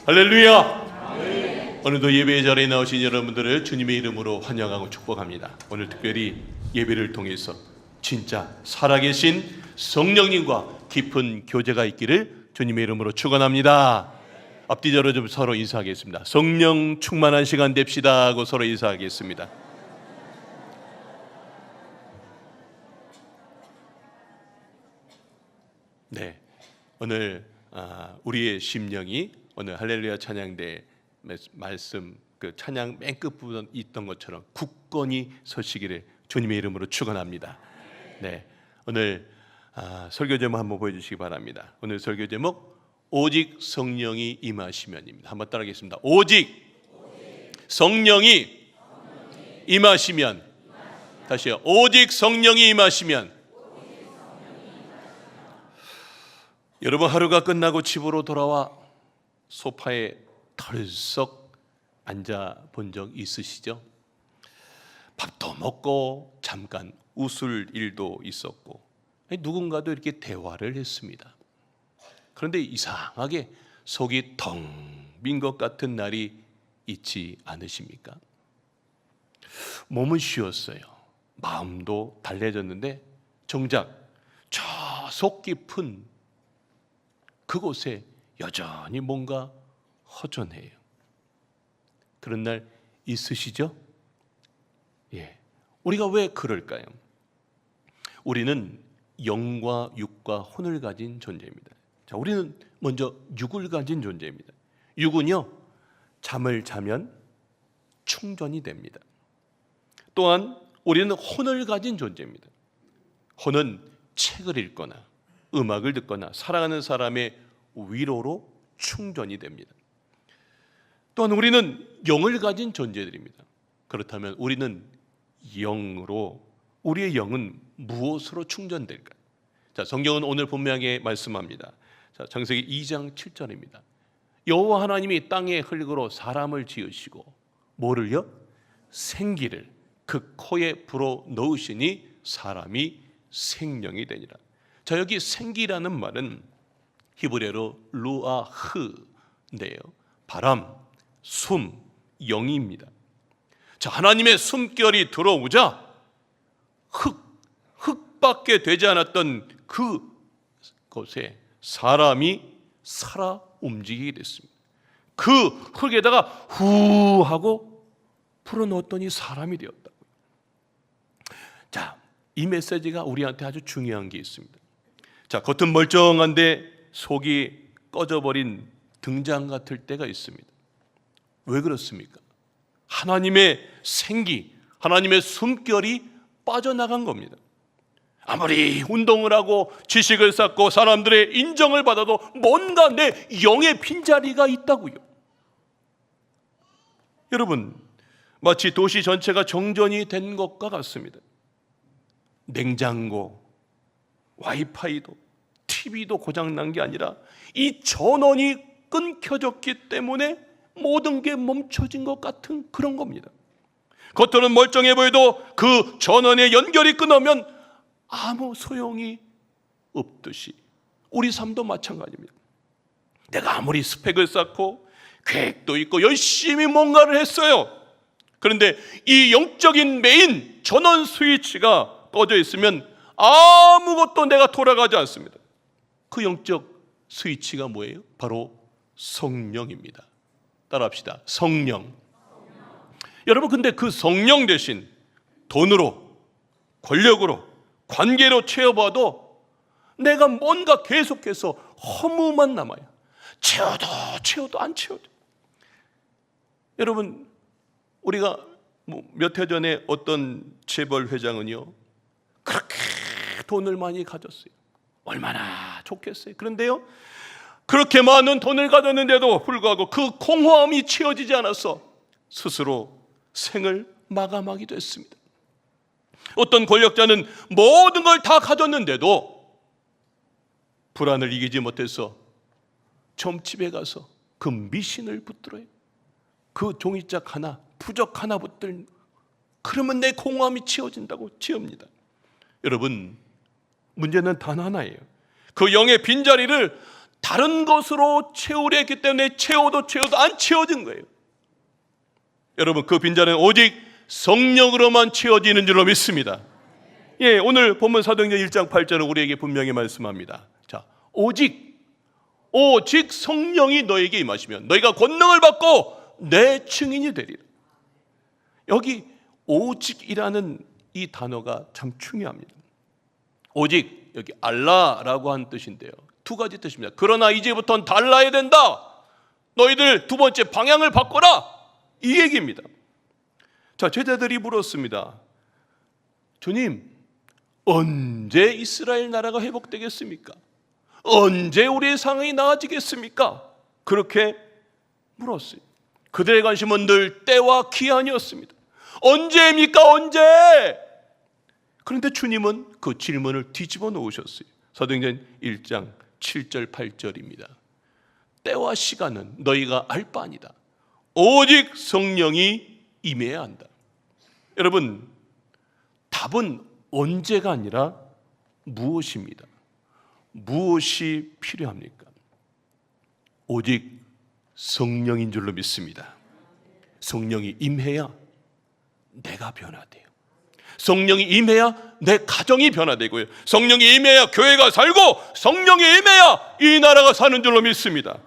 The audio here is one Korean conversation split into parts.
할렐루야! 오늘도 예배의 자리에 나오신 여러분들을 주님의 이름으로 환영하고 축복합니다. 오늘 특별히 예배를 통해서 진짜 살아계신 성령님과 깊은 교제가 있기를 주님의 이름으로 축원합니다. 앞뒤적으로 좀 서로 인사하겠습니다. 성령 충만한 시간 됩시다 하고 서로 인사하겠습니다. 네, 오늘 우리의 심령이 오늘 할렐루야 찬양대 말씀 그 찬양 맨 끝부분 있던 것처럼 굳건히 서시기를 주님의 이름으로 축원합니다. 네, 오늘 설교 제목 한번 보여주시기 바랍니다. 오늘 설교 제목 오직 성령이 임하시면입니다. 한번 따라하겠습니다. 오직 성령이 임하시면. 다시요. 오직 성령이 임하시면. 여러분 하루가 끝나고 집으로 돌아와 소파에 덜썩 앉아 본 적 있으시죠? 밥도 먹고 잠깐 웃을 일도 있었고 누군가도 이렇게 대화를 했습니다. 그런데 이상하게 속이 텅 빈 것 같은 날이 있지 않으십니까? 몸은 쉬었어요. 마음도 달래졌는데 정작 저 속 깊은 그곳에 여전히 뭔가 허전해요. 그런 날 있으시죠? 예. 우리가 왜 그럴까요? 우리는 영과 육과 혼을 가진 존재입니다. 자, 우리는 먼저 육을 가진 존재입니다. 육은요, 잠을 자면 충전이 됩니다. 또한 우리는 혼을 가진 존재입니다. 혼은 책을 읽거나 음악을 듣거나 사랑하는 사람의 위로로 충전이 됩니다. 또한 우리는 영을 가진 존재들입니다. 그렇다면 우리는 영으로, 우리의 영은 무엇으로 충전될까요? 자, 성경은 오늘 분명하게 말씀합니다. 자, 창세기 2장 7절입니다. 여호와 하나님이 땅의 흙으로 사람을 지으시고 뭐를요? 생기를 그 코에 불어 넣으시니 사람이 생명이 되니라. 자, 여기 생기라는 말은 히브리어로 루아흐인데요, 바람, 숨, 영입니다. 자, 하나님의 숨결이 들어오자 흙밖에 되지 않았던 그곳에 사람이 살아 움직이게 됐습니다. 그 흙에다가 후 하고 풀어넣었더니 사람이 되었다고요. 자, 이 메시지가 우리한테 아주 중요한 게 있습니다. 자, 겉은 멀쩡한데 속이 꺼져버린 등잔 같을 때가 있습니다. 왜 그렇습니까? 하나님의 생기, 하나님의 숨결이 빠져나간 겁니다. 아무리 운동을 하고 지식을 쌓고 사람들의 인정을 받아도 뭔가 내 영의 빈자리가 있다고요. 여러분, 마치 도시 전체가 정전이 된 것과 같습니다. 냉장고, 와이파이도, TV도 고장난 게 아니라 이 전원이 끊겨졌기 때문에 모든 게 멈춰진 것 같은 그런 겁니다. 겉으로는 멀쩡해 보여도 그 전원의 연결이 끊으면 아무 소용이 없듯이 우리 삶도 마찬가지입니다. 내가 아무리 스펙을 쌓고 계획도 있고 열심히 뭔가를 했어요. 그런데 이 영적인 메인 전원 스위치가 꺼져 있으면 아무것도 내가 돌아가지 않습니다. 그 영적 스위치가 뭐예요? 바로 성령입니다. 따라합시다. 성령. 여러분, 근데 그 성령 대신 돈으로, 권력으로, 관계로 채워봐도 내가 뭔가 계속해서 허무만 남아요. 채워도 안 채워져. 여러분, 우리가 몇 해 전에 어떤 재벌 회장은요, 그렇게 돈을 많이 가졌어요. 얼마나 좋겠어요. 그런데요, 그렇게 많은 돈을 가졌는데도 불구하고 그 공허함이 채워지지 않아서 스스로 생을 마감하기도 했습니다. 어떤 권력자는 모든 걸 다 가졌는데도 불안을 이기지 못해서 점집에 가서 그 미신을 붙들어요. 그 종이짝 하나, 부적 하나 붙들, 그러면 내 공허함이 채워진다고 채웁니다. 여러분, 문제는 단 하나예요. 그 영의 빈자리를 다른 것으로 채우려 했기 때문에 채워도 안 채워진 거예요. 여러분, 그 빈자리는 오직 성령으로만 채워지는 줄로 믿습니다. 예, 오늘 본문 사도행전 1장 8절은 우리에게 분명히 말씀합니다. 자, 오직 성령이 너에게 임하시면 너희가 권능을 받고 내 증인이 되리라. 여기 오직이라는 이 단어가 참 중요합니다. 오직, 여기 알라라고 한 뜻인데요, 두 가지 뜻입니다. 그러나 이제부터는 달라야 된다. 너희들 두 번째 방향을 바꿔라, 이 얘기입니다. 자, 제자들이 물었습니다. 주님, 언제 이스라엘 나라가 회복되겠습니까? 언제 우리의 상황이 나아지겠습니까? 그렇게 물었어요. 그들의 관심은 늘 때와 기한이었습니다. 언제입니까? 언제? 그런데 주님은 그 질문을 뒤집어 놓으셨어요. 사도행전 1장 7절 8절입니다. 때와 시간은 너희가 알 바 아니다. 오직 성령이 임해야 한다. 여러분, 답은 언제가 아니라 무엇입니다. 무엇이 필요합니까? 오직 성령인 줄로 믿습니다. 성령이 임해야 내가 변화돼요. 성령이 임해야 내 가정이 변화되고요. 성령이 임해야 교회가 살고, 성령이 임해야 이 나라가 사는 줄로 믿습니다.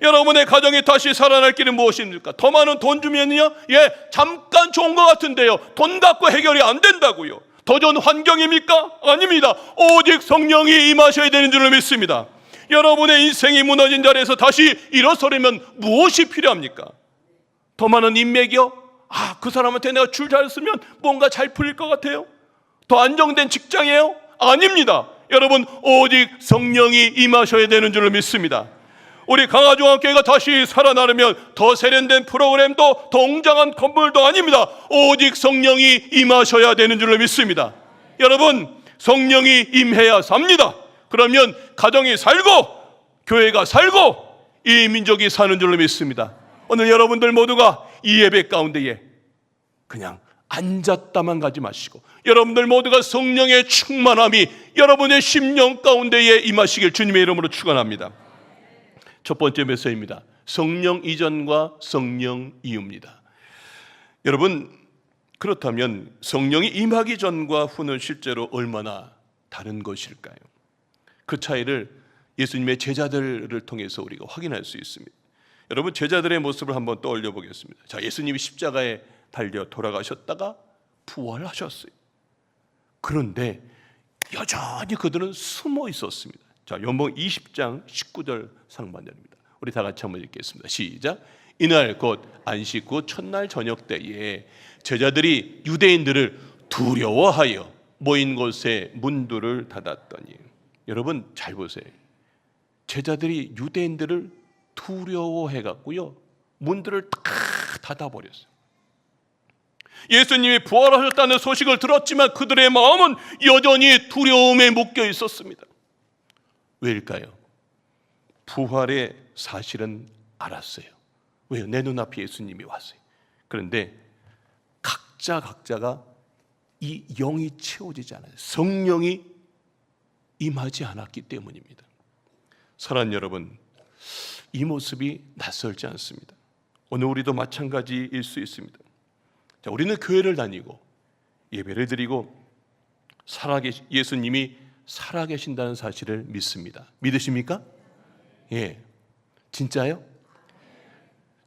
여러분의 가정이 다시 살아날 길은 무엇입니까? 더 많은 돈 주면요, 예, 잠깐 좋은 것 같은데요, 돈 갖고 해결이 안 된다고요. 더 좋은 환경입니까? 아닙니다. 오직 성령이 임하셔야 되는 줄로 믿습니다. 여러분의 인생이 무너진 자리에서 다시 일어서려면 무엇이 필요합니까? 더 많은 인맥이요? 그 사람한테 내가 줄 잘 쓰면 뭔가 잘 풀릴 것 같아요? 더 안정된 직장이에요? 아닙니다. 여러분, 오직 성령이 임하셔야 되는 줄로 믿습니다. 우리 강화중앙교회가 다시 살아나려면 더 세련된 프로그램도, 더 웅장한 건물도 아닙니다. 오직 성령이 임하셔야 되는 줄로 믿습니다. 여러분, 성령이 임해야 삽니다. 그러면 가정이 살고, 교회가 살고, 이 민족이 사는 줄로 믿습니다. 오늘 여러분들 모두가 이 예배 가운데에 그냥 앉았다만 가지 마시고, 여러분들 모두가 성령의 충만함이 여러분의 심령 가운데에 임하시길 주님의 이름으로 축원합니다. 첫 번째 메시지입니다. 성령 이전과 성령 이후입니다. 여러분, 그렇다면 성령이 임하기 전과 후는 실제로 얼마나 다른 것일까요? 그 차이를 예수님의 제자들을 통해서 우리가 확인할 수 있습니다. 여러분, 제자들의 모습을 한번 떠올려 보겠습니다. 자, 예수님이 십자가에 달려 돌아가셨다가 부활하셨어요. 그런데 여전히 그들은 숨어 있었습니다. 자, 요한복음 20장 19절 상반절입니다. 우리 다 같이 한번 읽겠습니다. 시작. 이날 곧 안식 후 첫날 저녁 때에 제자들이 유대인들을 두려워하여 모인 곳에 문들을 닫았더니, 여러분 잘 보세요. 제자들이 유대인들을 두려워해 갖고요, 문들을 다 닫아버렸어요. 예수님이 부활하셨다는 소식을 들었지만 그들의 마음은 여전히 두려움에 묶여 있었습니다. 왜일까요? 부활의 사실은 알았어요. 왜요? 내 눈앞에 예수님이 왔어요. 그런데 각자가 이 영이 채워지지 않아요. 성령이 임하지 않았기 때문입니다. 사랑하는 여러분, 이 모습이 낯설지 않습니다. 오늘 우리도 마찬가지일 수 있습니다. 자, 우리는 교회를 다니고 예배를 드리고 예수님이 살아계신다는 사실을 믿습니다. 믿으십니까? 예, 진짜요?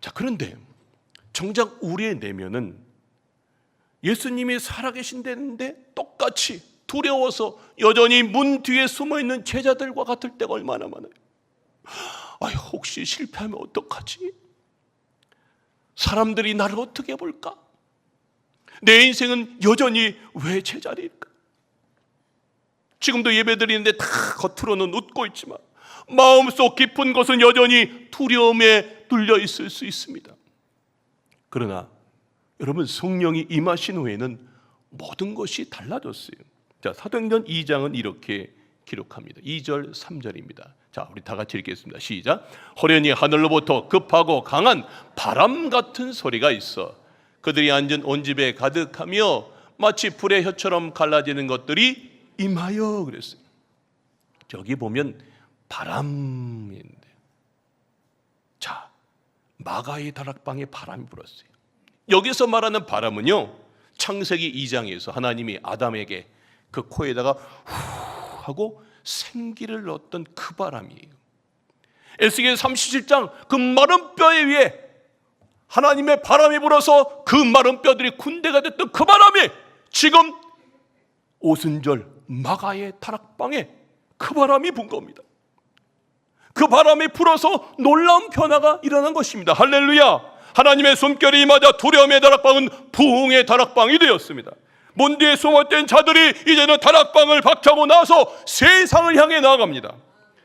자, 그런데 정작 우리의 내면은 예수님이 살아계신다는데 똑같이 두려워서 여전히 문 뒤에 숨어있는 제자들과 같을 때가 얼마나 많아요. 혹시 실패하면 어떡하지? 사람들이 나를 어떻게 볼까? 내 인생은 여전히 왜 제자리일까? 지금도 예배 드리는데 다 겉으로는 웃고 있지만 마음속 깊은 곳은 여전히 두려움에 눌려 있을 수 있습니다. 그러나 여러분, 성령이 임하신 후에는 모든 것이 달라졌어요. 자, 사도행전 2장은 이렇게 기록합니다. 2절 3절입니다. 자, 우리 다 같이 읽겠습니다. 시작. 호련히 하늘로부터 급하고 강한 바람 같은 소리가 있어 그들이 앉은 온 집에 가득하며 마치 불의 혀처럼 갈라지는 것들이 임하여, 그랬어요. 저기 보면 바람인데, 자, 마가의 다락방에 바람이 불었어요. 여기서 말하는 바람은요, 창세기 2장에서 하나님이 아담에게 그 코에다가 후 하고 생기를 넣었던 그 바람이에요. 에스겔 37장 그 마른 뼈 위에 하나님의 바람이 불어서 그 마른 뼈들이 군대가 됐던 그 바람이 지금 오순절 마가의 다락방에 그 바람이 분 겁니다. 그 바람이 불어서 놀라운 변화가 일어난 것입니다. 할렐루야. 하나님의 숨결이 임하자 두려움의 다락방은 부흥의 다락방이 되었습니다. 문 뒤에 숨었던 자들이 이제는 다락방을 박차고 나서 세상을 향해 나아갑니다.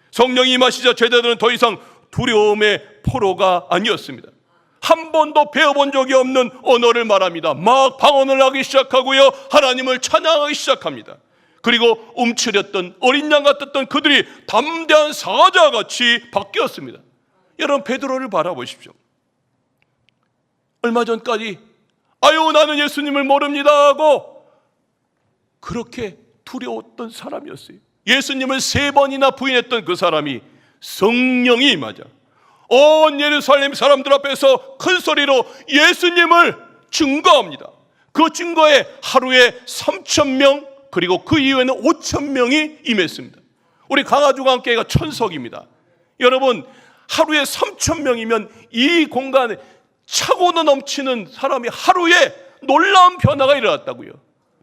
성령이 임하시자 제자들은 더 이상 두려움의 포로가 아니었습니다. 한 번도 배워본 적이 없는 언어를 말합니다. 막 방언을 하기 시작하고요, 하나님을 찬양하기 시작합니다. 그리고 움츠렸던 어린 양 같았던 그들이 담대한 사자같이 바뀌었습니다. 여러분, 베드로를 바라보십시오. 얼마 전까지 아유 나는 예수님을 모릅니다 하고 그렇게 두려웠던 사람이었어요. 예수님을 3번이나 부인했던 그 사람이 성령이 임하자 온 예루살렘 사람들 앞에서 큰 소리로 예수님을 증거합니다. 그 증거에 하루에 3,000명 그리고 그 이후에는 5,000명이 임했습니다. 우리 강화중앙교회가 천석입니다. 여러분, 하루에 3,000명이면 이 공간에 차고도 넘치는 사람이 하루에 놀라운 변화가 일어났다고요.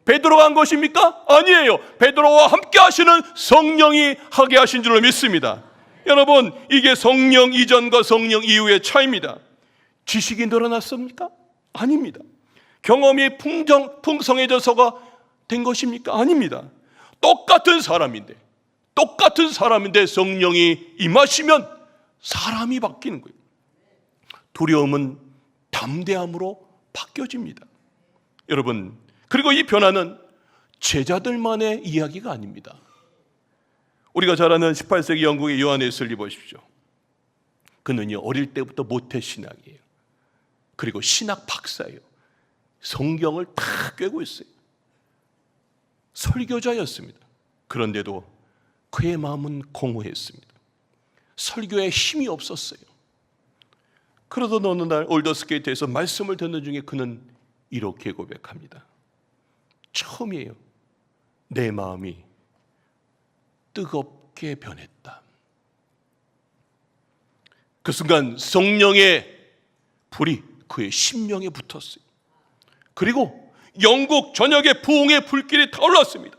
베드로가 한 것입니까? 아니에요. 베드로와 함께 하시는 성령이 하게 하신 줄로 믿습니다. 여러분, 이게 성령 이전과 성령 이후의 차이입니다. 지식이 늘어났습니까? 아닙니다. 경험이 풍성해져서가 된 것입니까? 아닙니다. 똑같은 사람인데 성령이 임하시면 사람이 바뀌는 거예요. 두려움은 담대함으로 바뀌어집니다. 여러분, 그리고 이 변화는 제자들만의 이야기가 아닙니다. 우리가 잘 아는 18세기 영국의 요한 웨슬리 보십시오. 그는요, 어릴 때부터 모태신앙이에요. 그리고 신학 박사예요. 성경을 다 꿰고 있어요. 설교자였습니다. 그런데도 그의 마음은 공허했습니다. 설교에 힘이 없었어요. 그러던 어느 날 올더스게이트에서 말씀을 듣는 중에 그는 이렇게 고백합니다. 처음이에요. 내 마음이 뜨겁게 변했다. 그 순간 성령의 불이 그의 심령에 붙었어요. 그리고 영국 전역에 부흥의 불길이 타올랐습니다.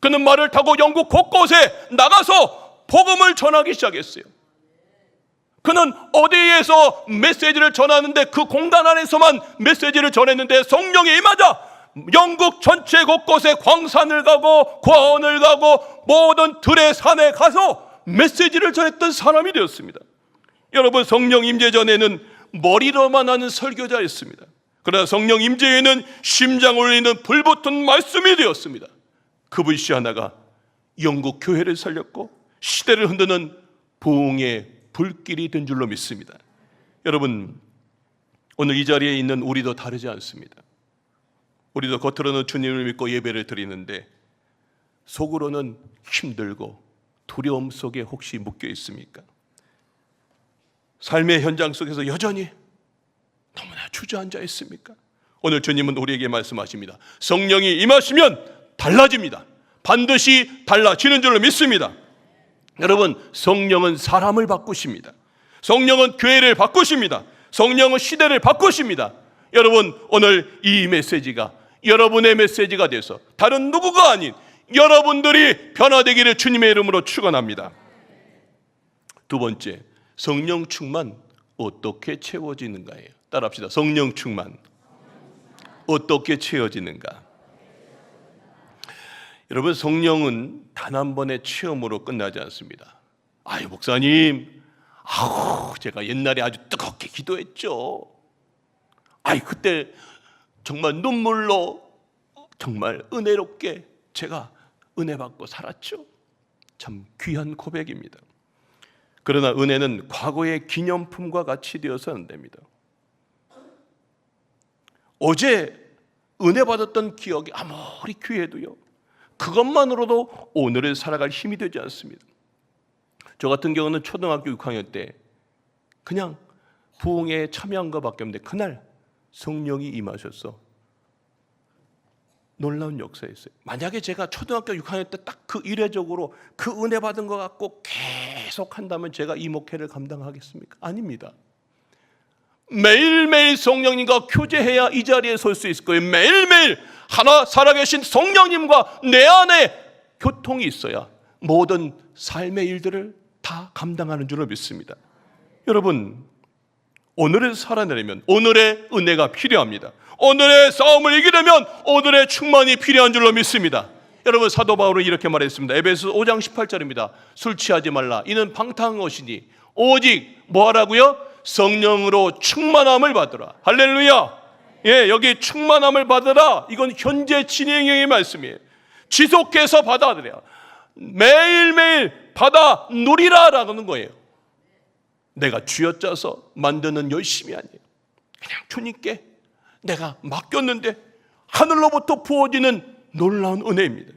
그는 말을 타고 영국 곳곳에 나가서 복음을 전하기 시작했어요. 그는 어디에서 메시지를 전하는데 그 공간 안에서만 메시지를 전했는데 성령이 임하자 영국 전체 곳곳에 광산을 가고 과원을 가고 모든 들의 산에 가서 메시지를 전했던 사람이 되었습니다. 여러분, 성령 임재 전에는 머리로만 하는 설교자였습니다. 그러나 성령 임재에는 심장 울리는 불붙은 말씀이 되었습니다. 그 불씨 하나가 영국 교회를 살렸고 시대를 흔드는 부흥의 불길이 된 줄로 믿습니다. 여러분, 오늘 이 자리에 있는 우리도 다르지 않습니다. 우리도 겉으로는 주님을 믿고 예배를 드리는데 속으로는 힘들고 두려움 속에 혹시 묶여 있습니까? 삶의 현장 속에서 여전히 너무나 주저앉아 있습니까? 오늘 주님은 우리에게 말씀하십니다. 성령이 임하시면 달라집니다. 반드시 달라지는 줄로 믿습니다. 여러분, 성령은 사람을 바꾸십니다. 성령은 교회를 바꾸십니다. 성령은 시대를 바꾸십니다. 여러분, 오늘 이 메시지가 여러분의 메시지가 돼서 다른 누구가 아닌 여러분들이 변화되기를 주님의 이름으로 축원합니다. 두 번째, 성령 충만 어떻게 채워지는가예요. 따라합시다. 성령 충만 어떻게 채워지는가? 여러분, 성령은 단 한 번의 체험으로 끝나지 않습니다. 아유, 목사님, 제가 옛날에 아주 뜨겁게 기도했죠. 그때 정말 눈물로 정말 은혜롭게 제가 은혜 받고 살았죠. 참 귀한 고백입니다. 그러나 은혜는 과거의 기념품과 같이 되어서는 안 됩니다. 어제 은혜 받았던 기억이 아무리 귀해도요, 그것만으로도 오늘을 살아갈 힘이 되지 않습니다. 저 같은 경우는 초등학교 6학년 때 그냥 부흥회에 참여한 것밖에 없는데 그날 성령이 임하셔서 놀라운 역사였어요. 만약에 제가 초등학교 6학년 때 딱 그 이례적으로 그 은혜 받은 것 갖고 계속 한다면 제가 이 목회를 감당하겠습니까? 아닙니다. 매일매일 성령님과 교제해야 이 자리에 설 수 있을 거예요. 매일매일 하나 살아계신 성령님과 내 안에 교통이 있어야 모든 삶의 일들을 다 감당하는 줄로 믿습니다. 여러분, 오늘을 살아내려면 오늘의 은혜가 필요합니다. 오늘의 싸움을 이기려면 오늘의 충만이 필요한 줄로 믿습니다. 여러분, 사도 바울은 이렇게 말했습니다. 에베소 5장 18절입니다. 술 취하지 말라. 이는 방탕한 것이니 오직 뭐 하라고요? 성령으로 충만함을 받으라. 할렐루야. 예, 여기 충만함을 받으라. 이건 현재 진행형의 말씀이에요. 지속해서 받아들여. 매일매일 받아 누리라라는 거예요. 내가 쥐어짜서 만드는 열심이 아니에요. 그냥 주님께 내가 맡겼는데 하늘로부터 부어지는 놀라운 은혜입니다.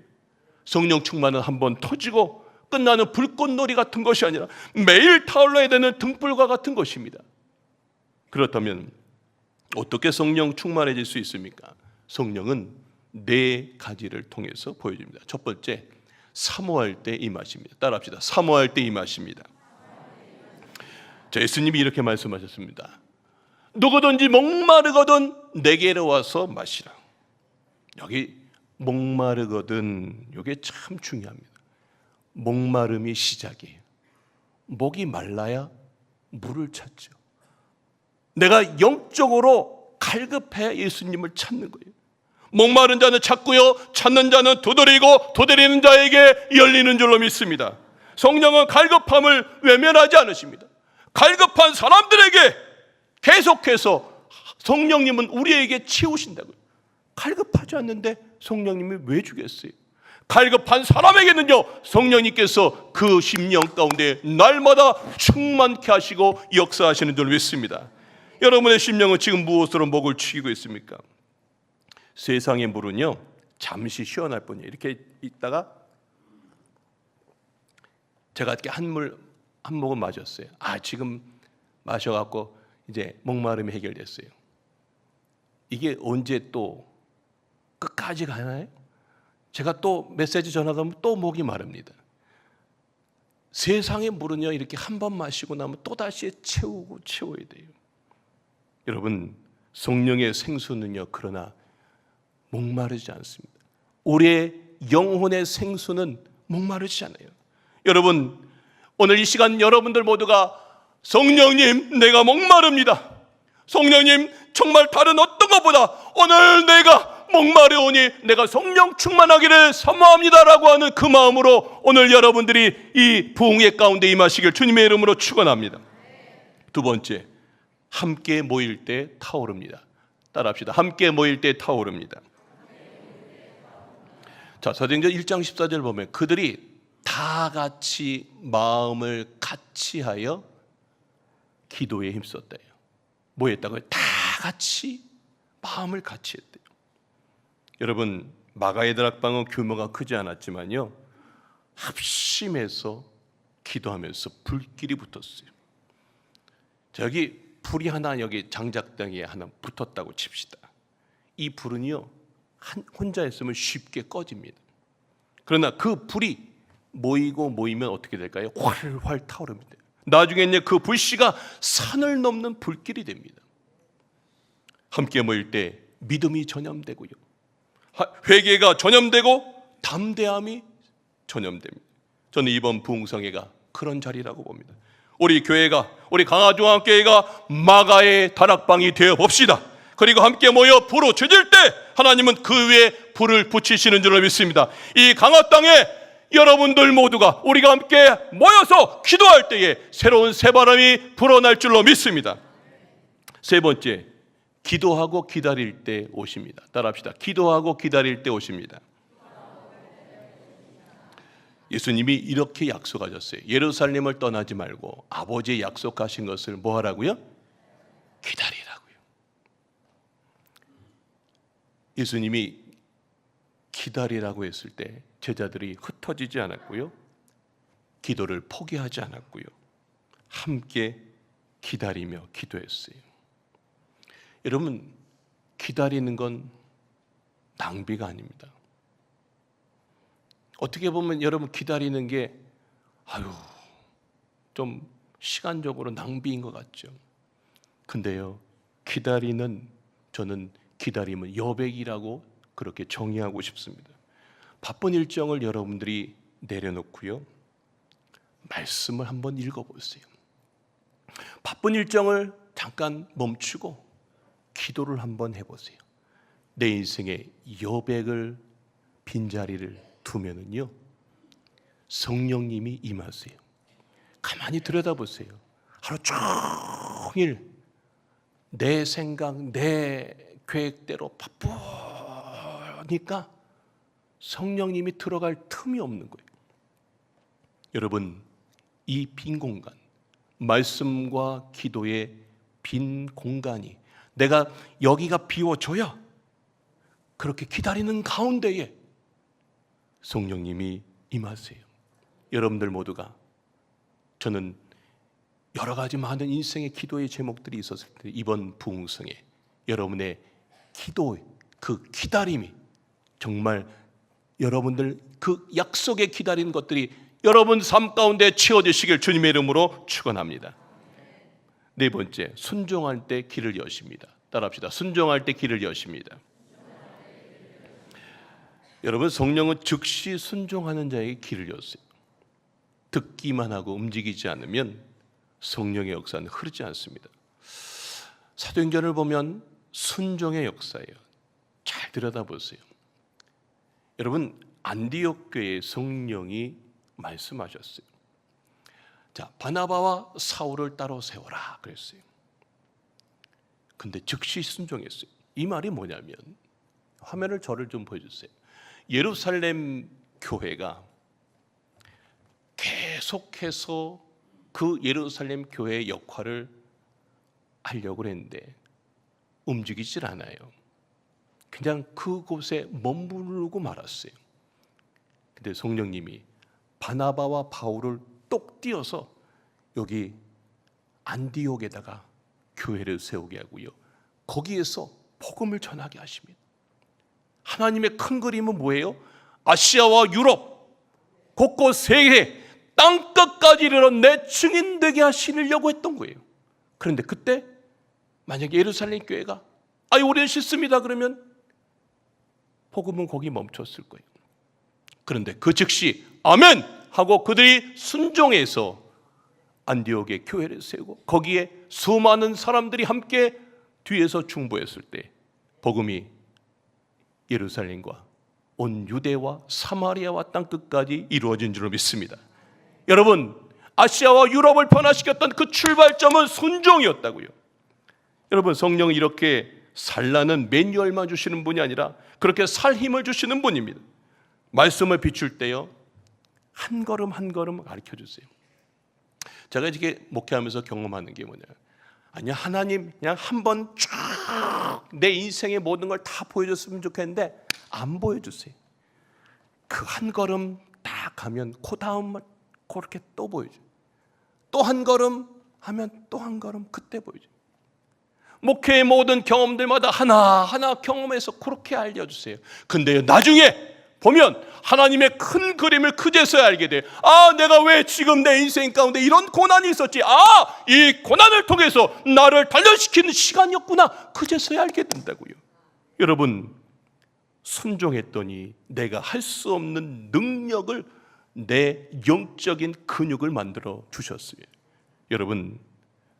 성령 충만은 한번 터지고 끝나는 불꽃놀이 같은 것이 아니라 매일 타올라야 되는 등불과 같은 것입니다. 그렇다면 어떻게 성령 충만해질 수 있습니까? 성령은 네 가지를 통해서 보여줍니다. 첫 번째, 사모할 때 임하십니다. 따라합시다. 사모할 때 임하십니다. 자, 예수님이 이렇게 말씀하셨습니다. 누구든지 목마르거든 내게로 와서 마시라. 여기 목마르거든, 이게 참 중요합니다. 목마름이 시작이에요. 목이 말라야 물을 찾죠. 내가 영적으로 갈급해야 예수님을 찾는 거예요. 목마른 자는 찾고요, 찾는 자는 두드리고 두드리는 자에게 열리는 줄로 믿습니다. 성령은 갈급함을 외면하지 않으십니다. 갈급한 사람들에게 계속해서 성령님은 우리에게 채우신다고요. 갈급하지 않는데 성령님이 왜 주겠어요? 갈급한 사람에게는요, 성령님께서 그 심령 가운데 날마다 충만케 하시고 역사하시는 줄 믿습니다. 여러분의 심령은 지금 무엇으로 목을 축이고 있습니까? 세상의 물은요, 잠시 시원할 뿐이에요. 이렇게 있다가 제가 이렇게 한 모금 마셨어요. 지금 마셔갖고 이제 목마름이 해결됐어요. 이게 언제 또 끝까지 가나요? 제가 또 메시지 전하다 또 목이 마릅니다. 세상의 물은요, 이렇게 한 번 마시고 나면 또다시 채우고 채워야 돼요. 여러분, 성령의 생수는요, 그러나 목마르지 않습니다. 우리의 영혼의 생수는 목마르지 않아요. 여러분, 오늘 이 시간 여러분들 모두가 성령님, 내가 목마릅니다. 성령님, 정말 다른 어떤 것보다 오늘 내가 목마르오니 내가 성령 충만하기를 사모합니다라고 하는 그 마음으로 오늘 여러분들이 이 부흥회 가운데 임하시길 주님의 이름으로 축원합니다. 두 번째, 함께 모일 때 타오릅니다. 따라합시다. 함께 모일 때 타오릅니다. 자, 사도행전 1장 14절 보면 그들이 다 같이 마음을 같이 하여 기도에 힘썼대요. 뭐 했다고요? 다 같이 마음을 같이 했대요. 여러분, 마가의 다락방은 규모가 크지 않았지만요, 합심해서 기도하면서 불길이 붙었어요. 여기 불이 하나, 여기 장작등에 하나 붙었다고 칩시다. 이 불은요, 혼자 있으면 쉽게 꺼집니다. 그러나 그 불이 모이면 어떻게 될까요? 활활 타오릅니다. 나중에는 그 불씨가 산을 넘는 불길이 됩니다. 함께 모일 때 믿음이 전염되고요, 회개가 전염되고 담대함이 전염됩니다. 저는 이번 부흥성회가 그런 자리라고 봅니다. 우리 교회가, 우리 강화중앙교회가 마가의 다락방이 되어 봅시다. 그리고 함께 모여 부르짖을 때 하나님은 그 위에 불을 붙이시는 줄로 믿습니다. 이 강화 땅에 여러분들 모두가 우리가 함께 모여서 기도할 때에 새로운 새바람이 불어날 줄로 믿습니다. 세 번째, 기도하고 기다릴 때 오십니다. 따라합시다. 기도하고 기다릴 때 오십니다. 예수님이 이렇게 약속하셨어요. 예루살렘을 떠나지 말고 아버지의 약속하신 것을 뭐 하라고요? 기다리라고요. 예수님이 기다리라고 했을 때 제자들이 흩어지지 않았고요, 기도를 포기하지 않았고요. 함께 기다리며 기도했어요. 여러분, 기다리는 건 낭비가 아닙니다. 어떻게 보면 여러분 기다리는 게 좀 시간적으로 낭비인 것 같죠. 근데요, 저는 기다림은 여백이라고 그렇게 정의하고 싶습니다. 바쁜 일정을 여러분들이 내려놓고요, 말씀을 한번 읽어보세요. 바쁜 일정을 잠깐 멈추고 기도를 한번 해보세요. 내 인생에 여백을, 빈자리를 두면은요, 성령님이 임하세요. 가만히 들여다보세요. 하루 종일 내 생각, 내 계획대로 바쁘니까 성령님이 들어갈 틈이 없는 거예요. 여러분, 이 빈 공간, 말씀과 기도의 빈 공간이, 내가 여기가 비워져야 그렇게 기다리는 가운데에 성령님이 임하세요. 여러분들 모두가, 저는 여러 가지 많은 인생의 기도의 제목들이 있었을 때 이번 부흥성에 여러분의 기도, 그 기다림이 정말 여러분들 그 약속에 기다리는 것들이 여러분 삶 가운데 채워지시길 주님의 이름으로 축원합니다. 네 번째, 순종할 때 길을 여십니다. 따라합시다. 순종할 때 길을 여십니다. 여러분, 성령은 즉시 순종하는 자에게 길을 여세요. 듣기만 하고 움직이지 않으면 성령의 역사는 흐르지 않습니다. 사도행전을 보면 순종의 역사예요. 잘 들여다보세요. 여러분, 안디옥 교회의 성령이 말씀하셨어요. 자, 바나바와 사울을 따로 세워라 그랬어요. 근데 즉시 순종했어요. 이 말이 뭐냐면, 화면을 저를 좀 보여주세요. 예루살렘 교회가 계속해서 그 예루살렘 교회의 역할을 하려고 했는데 움직이질 않아요. 그냥 그곳에 머무르고 말았어요. 근데 성령님이 바나바와 바울을 똑 띄어서 여기 안디옥에다가 교회를 세우게 하고요, 거기에서 복음을 전하게 하십니다. 하나님의 큰 그림은 뭐예요? 아시아와 유럽 곳곳 세계 땅끝까지 이르러 내 증인 되게 하시려고 했던 거예요. 그런데 그때 만약에 예루살렘 교회가 우리는 싫습니다 그러면 복음은 거기 멈췄을 거예요. 그런데 그 즉시 아멘 하고 그들이 순종해서 안디옥에 교회를 세우고 거기에 수많은 사람들이 함께 뒤에서 중보했을 때 복음이 예루살렘과 온 유대와 사마리아와 땅끝까지 이루어진 줄로 믿습니다. 여러분, 아시아와 유럽을 변화시켰던 그 출발점은 순종이었다고요. 여러분, 성령은 이렇게 살라는 매뉴얼만 주시는 분이 아니라 그렇게 살 힘을 주시는 분입니다. 말씀을 비출 때요, 한 걸음 한 걸음 가르쳐 주세요. 제가 이렇게 목회하면서 경험하는 게 뭐냐, 하나님 그냥 한번 쫙 내 인생의 모든 걸 다 보여줬으면 좋겠는데 안 보여주세요. 그 한 걸음 딱 가면 그 다음 그렇게 또 보여줘요. 또 한 걸음 하면 또 한 걸음 그때 보여줘요. 목회의 모든 경험들마다 하나하나 경험해서 그렇게 알려주세요. 근데 나중에 보면 하나님의 큰 그림을 그제서야 알게 돼요. 내가 왜 지금 내 인생 가운데 이런 고난이 있었지? 이 고난을 통해서 나를 단련시키는 시간이었구나. 그제서야 알게 된다고요. 여러분, 순종했더니 내가 할 수 없는 능력을, 내 영적인 근육을 만들어 주셨어요. 여러분,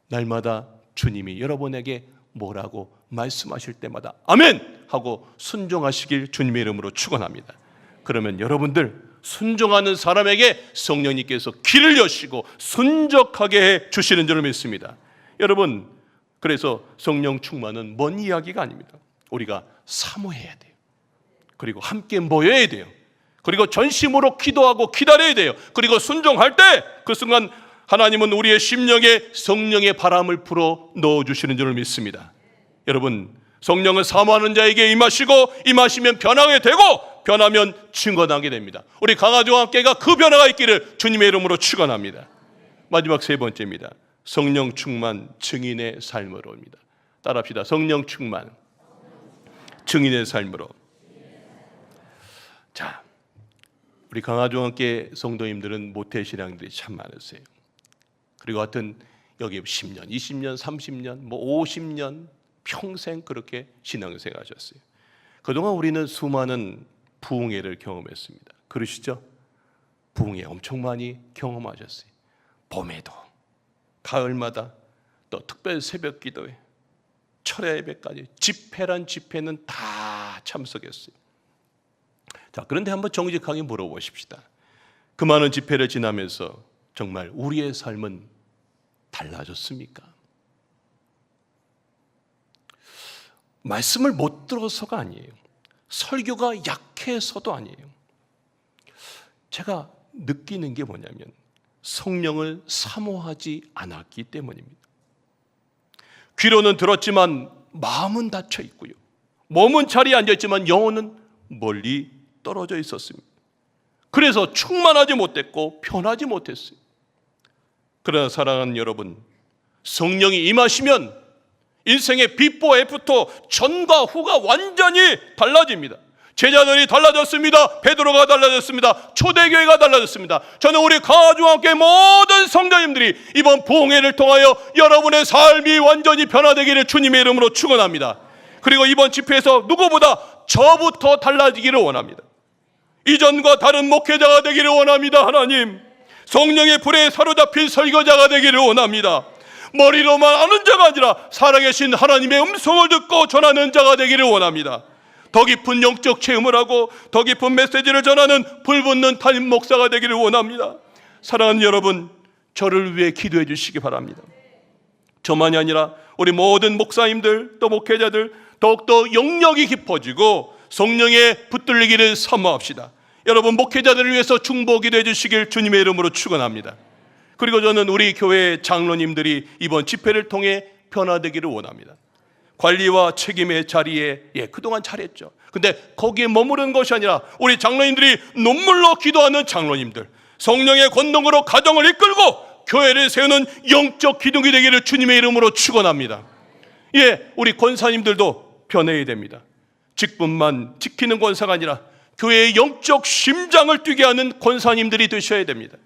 날마다 주님이 여러분에게 뭐라고 말씀하실 때마다 아멘 하고 순종하시길 주님의 이름으로 축원합니다. 그러면 여러분들, 순종하는 사람에게 성령님께서 길을 여시고 순적하게 해 주시는 줄 믿습니다. 여러분, 그래서 성령 충만은 먼 이야기가 아닙니다. 우리가 사모해야 돼요. 그리고 함께 모여야 돼요. 그리고 전심으로 기도하고 기다려야 돼요. 그리고 순종할 때 그 순간 하나님은 우리의 심령에 성령의 바람을 불어 넣어주시는 줄 믿습니다. 여러분, 성령은 사모하는 자에게 임하시고 임하시면 변하게 되고 변하면 증거하게 됩니다. 우리 강화조항교회가 그 변화가 있기를 주님의 이름으로 축원합니다. 마지막 세 번째입니다. 성령 충만 증인의 삶으로입니다. 따라합시다. 성령 충만 증인의 삶으로. 자, 우리 강화조항교회 성도님들은 모태신앙들이 참 많으세요. 그리고 하여튼 여기 10년, 20년, 30년, 뭐 50년 평생 그렇게 신앙생활 하셨어요. 그동안 우리는 수많은 부흥회를 경험했습니다. 그러시죠? 부흥회 엄청 많이 경험하셨어요. 봄에도, 가을마다, 또 특별 새벽 기도회, 철야 예배까지 집회란 집회는 다 참석했어요. 자, 그런데 한번 정직하게 물어보십시다. 그 많은 집회를 지나면서 정말 우리의 삶은 달라졌습니까? 말씀을 못 들어서가 아니에요. 설교가 약해서도 아니에요. 제가 느끼는 게 뭐냐면 성령을 사모하지 않았기 때문입니다. 귀로는 들었지만 마음은 닫혀 있고요. 몸은 자리에 앉아 있지만 영혼은 멀리 떨어져 있었습니다. 그래서 충만하지 못했고 변하지 못했어요. 그러나 사랑하는 여러분, 성령이 임하시면 인생의 비포 애프터 전과 후가 완전히 달라집니다. 제자들이 달라졌습니다. 베드로가 달라졌습니다. 초대교회가 달라졌습니다. 저는 우리 강화중앙교회 모든 성도님들이 이번 부흥회를 통하여 여러분의 삶이 완전히 변화되기를 주님의 이름으로 축원합니다. 그리고 이번 집회에서 누구보다 저부터 달라지기를 원합니다. 이전과 다른 목회자가 되기를 원합니다. 하나님, 성령의 불에 사로잡힌 설교자가 되기를 원합니다. 머리로만 아는 자가 아니라 살아계신 하나님의 음성을 듣고 전하는 자가 되기를 원합니다. 더 깊은 영적 체험을 하고 더 깊은 메시지를 전하는 불붙는 담임 목사가 되기를 원합니다. 사랑하는 여러분, 저를 위해 기도해 주시기 바랍니다. 저만이 아니라 우리 모든 목사님들 또 목회자들 더욱더 영역이 깊어지고 성령에 붙들리기를 사모합시다. 여러분, 목회자들을 위해서 중보 기도해 주시길 주님의 이름으로 축원합니다. 그리고 저는 우리 교회 장로님들이 이번 집회를 통해 변화되기를 원합니다. 관리와 책임의 자리에 그동안 잘했죠. 근데 거기에 머무르는 것이 아니라 우리 장로님들이 눈물로 기도하는 장로님들, 성령의 권능으로 가정을 이끌고 교회를 세우는 영적 기둥이 되기를 주님의 이름으로 축원합니다. 우리 권사님들도 변해야 됩니다. 직분만 지키는 권사가 아니라 교회의 영적 심장을 뛰게 하는 권사님들이 되셔야 됩니다.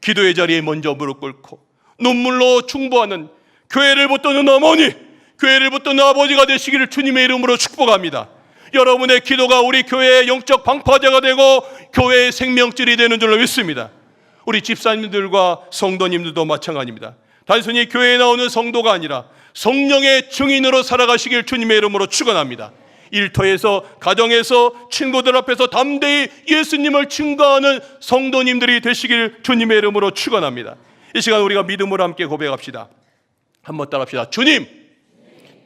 기도의 자리에 먼저 무릎 꿇고 눈물로 충보하는 교회를 붙드는 어머니, 교회를 붙드는 아버지가 되시기를 주님의 이름으로 축복합니다. 여러분의 기도가 우리 교회의 영적 방파제가 되고 교회의 생명줄이 되는 줄로 믿습니다. 우리 집사님들과 성도님들도 마찬가지입니다. 단순히 교회에 나오는 성도가 아니라 성령의 증인으로 살아가시길 주님의 이름으로 축원합니다. 일터에서, 가정에서, 친구들 앞에서 담대히 예수님을 증거하는 성도님들이 되시길 주님의 이름으로 축원합니다. 이 시간 우리가 믿음으로 함께 고백합시다. 한번 따라합시다. 주님,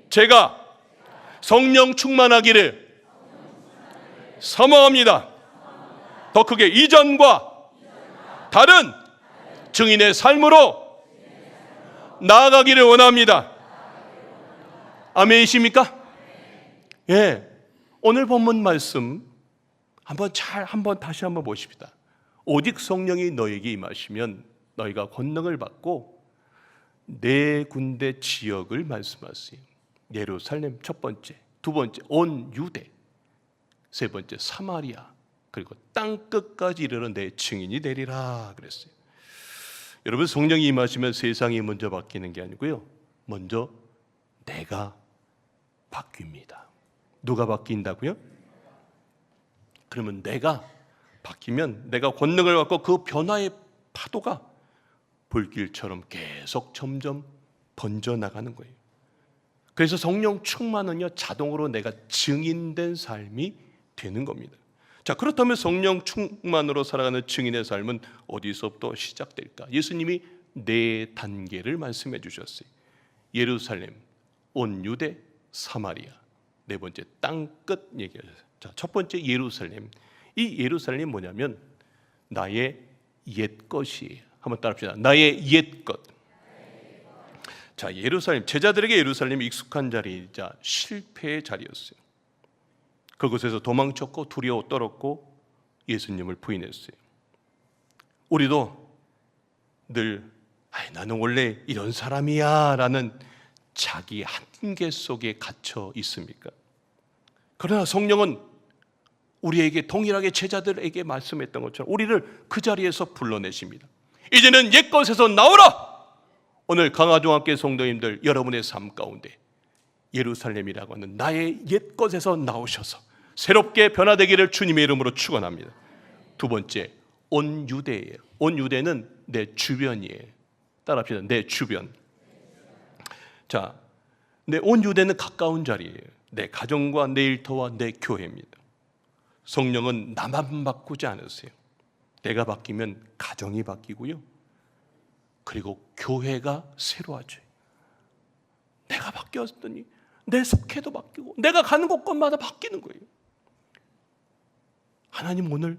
제가 성령 충만하기를 사모합니다. 더 크게, 이전과 다른 증인의 삶으로 나아가기를 원합니다. 아멘이십니까? 오늘 본문 말씀 다시 한번 보십시다. 오직 성령이 너에게 임하시면 너희가 권능을 받고 네 군데 지역을 말씀하세요. 예루살렘 첫 번째, 두 번째 온 유대, 세 번째 사마리아, 그리고 땅 끝까지 이르러 내 증인이 되리라 그랬어요. 여러분, 성령이 임하시면 세상이 먼저 바뀌는 게 아니고요, 먼저 내가 바뀝니다. 누가 바뀐다고요? 그러면 내가 바뀌면 내가 권능을 받고 그 변화의 파도가 불길처럼 계속 점점 번져나가는 거예요. 그래서 성령 충만은요, 자동으로 내가 증인된 삶이 되는 겁니다. 자, 그렇다면 성령 충만으로 살아가는 증인의 삶은 어디서부터 시작될까? 예수님이 네 단계를 말씀해 주셨어요. 예루살렘, 온 유대, 사마리아, 네 번째 땅 끝 얘기하셨어요. 자, 첫 번째 예루살렘. 이 예루살렘이 뭐냐면 나의 옛 것이에요. 한번 따라합시다. 나의 옛 것. 자, 예루살렘, 제자들에게 예루살렘이 익숙한 자리이자 실패의 자리였어요. 그곳에서 도망쳤고 두려워 떨었고 예수님을 부인했어요. 우리도 늘 나는 원래 이런 사람이야 라는 자기 한계 속에 갇혀 있습니까? 그러나 성령은 우리에게 동일하게 제자들에게 말씀했던 것처럼 우리를 그 자리에서 불러내십니다. 이제는 옛것에서 나오라! 오늘 강화중학교 성도님들, 여러분의 삶 가운데 예루살렘이라고 하는 나의 옛것에서 나오셔서 새롭게 변화되기를 주님의 이름으로 축원합니다. 두 번째, 온 유대예요. 온 유대는 내 주변이에요. 따라합시다. 내 주변. 자, 내 온 유대는 가까운 자리예요. 내 가정과 내 일터와 내 교회입니다. 성령은 나만 바꾸지 않으세요. 내가 바뀌면 가정이 바뀌고요, 그리고 교회가 새로워져요. 내가 바뀌었더니 내 속해도 바뀌고 내가 가는 곳곳마다 바뀌는 거예요. 하나님 오늘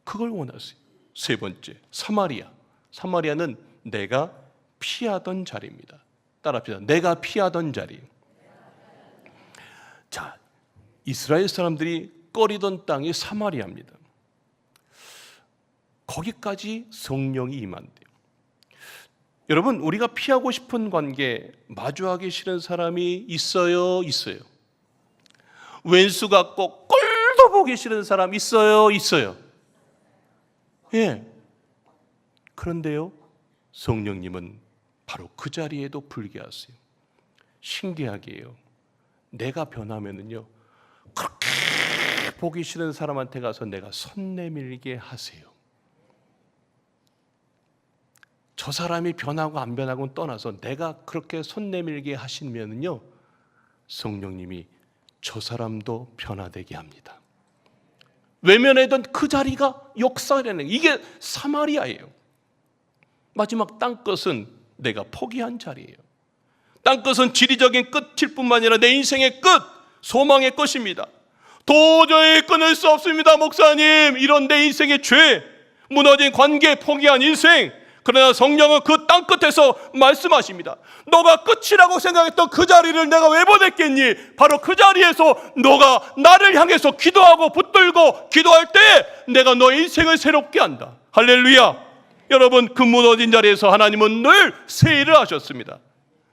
그걸 원하세요. 세 번째, 사마리아. 사마리아는 내가 피하던 자리입니다. 따라합시다. 내가 피하던 자리. 자, 이스라엘 사람들이 꺼리던 땅이 사마리아입니다. 거기까지 성령이 임한대요. 여러분, 우리가 피하고 싶은 관계, 마주하기 싫은 사람이 있어요? 있어요? 왼수 같고 꼴도 보기 싫은 사람 있어요? 있어요? 예. 그런데요, 성령님은 바로 그 자리에도 불개하세요. 신기하게요, 내가 변하면은요, 그렇게 보기 싫은 사람한테 가서 내가 손 내밀게 하세요. 저 사람이 변하고 안 변하고는 떠나서 내가 그렇게 손 내밀게 하시면은요, 성령님이 저 사람도 변화되게 합니다. 외면하던 그 자리가 역사라는, 이게 사마리아예요. 마지막 땅끝은 내가 포기한 자리예요. 땅끝은 지리적인 끝일 뿐만 아니라 내 인생의 끝, 소망의 끝입니다. 도저히 끊을 수 없습니다, 목사님. 이런 내 인생의 죄, 무너진 관계, 포기한 인생. 그러나 성령은 그 땅끝에서 말씀하십니다. 너가 끝이라고 생각했던 그 자리를 내가 왜 보냈겠니? 바로 그 자리에서 너가 나를 향해서 기도하고 붙들고 기도할 때 내가 너의 인생을 새롭게 한다. 할렐루야. 여러분, 그 무너진 자리에서 하나님은 늘 새 일을 하셨습니다.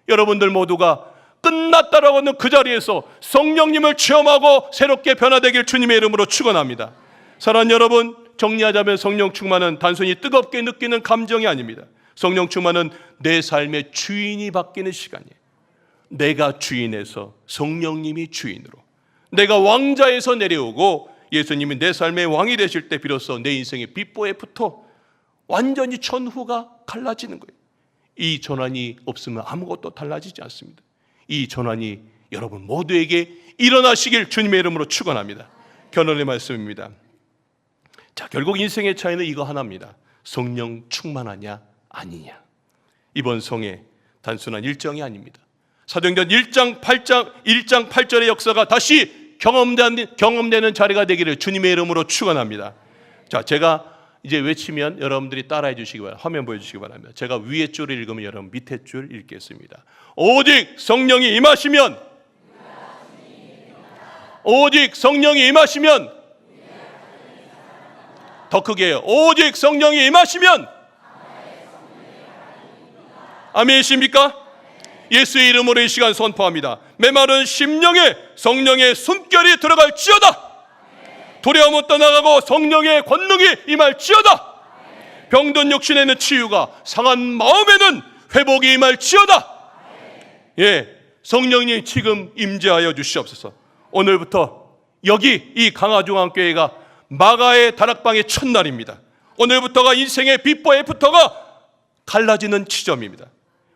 여러분들 모두가 끝났다라고 하는 그 자리에서 성령님을 체험하고 새롭게 변화되길 주님의 이름으로 축원합니다. 사랑하는 여러분, 정리하자면 성령 충만은 단순히 뜨겁게 느끼는 감정이 아닙니다. 성령 충만은 내 삶의 주인이 바뀌는 시간이에요. 내가 주인에서 성령님이 주인으로, 내가 왕자에서 내려오고 예수님이 내 삶의 왕이 되실 때 비로소 내 인생의 비포애프터 완전히 전후가 갈라지는 거예요. 이 전환이 없으면 아무것도 달라지지 않습니다. 이 전환이 여러분 모두에게 일어나시길 주님의 이름으로 축원합니다. 결론의 말씀입니다. 자, 결국 인생의 차이는 이거 하나입니다. 성령 충만하냐 아니냐. 이번 성회 단순한 일정이 아닙니다. 사도행전 1장 8절의 역사가 다시 경험되는 자리가 되기를 주님의 이름으로 축원합니다. 자, 제가 이제 외치면 여러분들이 따라해 주시기 바랍니다. 화면 보여주시기 바랍니다. 제가 위에 줄을 읽으면 여러분 밑에 줄 읽겠습니다. 오직 성령이 임하시면, 오직 성령이 임하시면, 더 크게 해요. 오직 성령이 임하시면, 아멘이십니까? 예수의 이름으로 이 시간 선포합니다. 메마른 심령에 성령의 숨결이 들어갈지어다. 두려움은 떠나가고 성령의 권능이 임할지어다. 병든 육신에는 치유가, 상한 마음에는 회복이 임할지어다. 예, 성령님 지금 임재하여 주시옵소서. 오늘부터 여기 이 강화중앙교회가 마가의 다락방의 첫날입니다. 오늘부터가 인생의 비포 애프터가 갈라지는 지점입니다.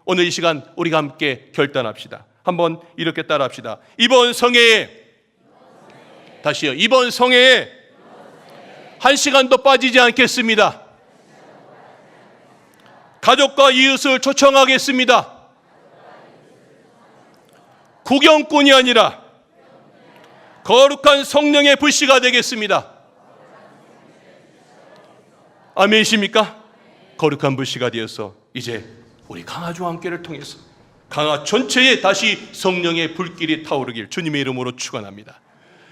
오늘 이 시간 우리가 함께 결단합시다. 한번 이렇게 따라합시다. 이번 성회에, 다시요, 이번 성회에 한 시간도 빠지지 않겠습니다. 가족과 이웃을 초청하겠습니다. 구경꾼이 아니라 거룩한 성령의 불씨가 되겠습니다. 아멘이십니까? 거룩한 불씨가 되어서 이제 우리 강화중앙교회를 통해서 강화 전체에 다시 성령의 불길이 타오르길 주님의 이름으로 축원합니다.